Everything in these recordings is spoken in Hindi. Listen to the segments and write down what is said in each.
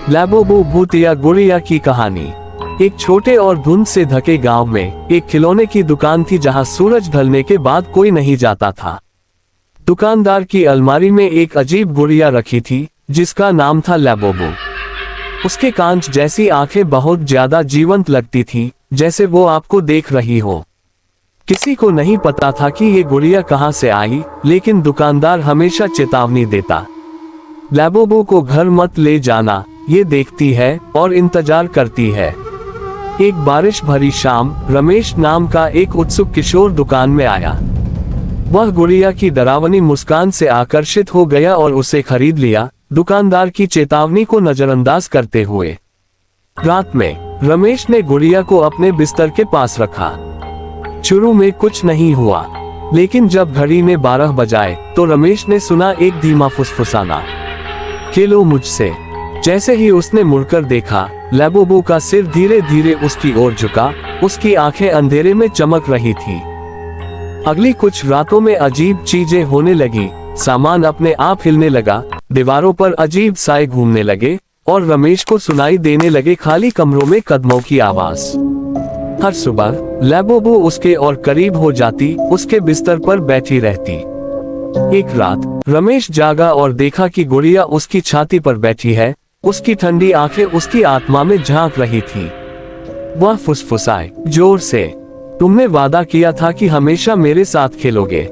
लैबोबो भूतिया गुड़िया की कहानी। एक छोटे और धुंध से ढके गांव में एक खिलौने की दुकान थी जहां सूरज ढलने के बाद कोई नहीं जाता था। दुकानदार की अलमारी में एक अजीब गुड़िया रखी थी जिसका नाम था लैबोबो। उसके कांच जैसी आंखें बहुत ज्यादा जीवंत लगती थी, जैसे वो आपको देख रही हो। किसी को नहीं पता था कि ये गुड़िया कहां से आई, लेकिन दुकानदार हमेशा चेतावनी देता, लैबोबो को घर मत ले जाना, ये देखती है और इंतजार करती है। एक बारिश भरी शाम रमेश नाम का एक उत्सुक किशोर दुकान में आया। वह गुड़िया की डरावनी मुस्कान से आकर्षित हो गया और उसे खरीद लिया, दुकानदार की चेतावनी को नजरअंदाज करते हुए। रात में रमेश ने गुड़िया को अपने बिस्तर के पास रखा। शुरू में कुछ नहीं हुआ, लेकिन जब घड़ी ने 12 बजाए तो रमेश ने सुना एक धीमा फुसफुसाना, खेलो मुझसे। जैसे ही उसने मुड़कर देखा, लैबोबो का सिर धीरे धीरे उसकी ओर झुका, उसकी आंखें अंधेरे में चमक रही थी। अगली कुछ रातों में अजीब चीजें होने लगी। सामान अपने आप हिलने लगा, दीवारों पर अजीब साए घूमने लगे और रमेश को सुनाई देने लगे खाली कमरों में कदमों की आवाज। हर सुबह लैबोबो उसके और करीब हो जाती, उसके बिस्तर पर बैठी रहती। एक रात रमेश जागा और देखा कि गुड़िया उसकी छाती पर बैठी है, उसकी ठंडी आंखें उसकी आत्मा में झांक रही थी। वह फुसफुसाए जोर से, तुमने वादा किया था कि हमेशा मेरे साथ खेलोगे।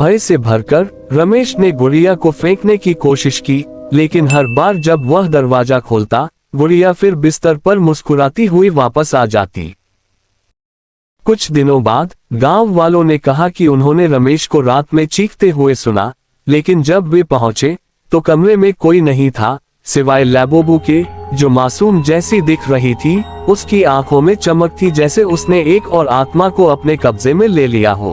भय से भरकर रमेश ने गुड़िया को फेंकने की कोशिश की, लेकिन हर बार जब वह दरवाजा खोलता, गुड़िया फिर बिस्तर पर मुस्कुराती हुई वापस आ जाती। कुछ दिनों बाद गांव वालों ने कहा कि उन्होंने रमेश को रात में चीखते हुए सुना, लेकिन जब वे पहुंचे तो कमरे में कोई नहीं था सिवाय लैबोबो के, जो मासूम जैसी दिख रही थी। उसकी आंखों में चमक थी जैसे उसने एक और आत्मा को अपने कब्जे में ले लिया हो।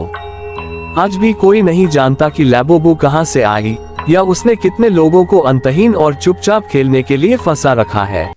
आज भी कोई नहीं जानता कि लैबोबो कहां से आई या उसने कितने लोगों को अंतहीन और चुपचाप खेलने के लिए फंसा रखा है।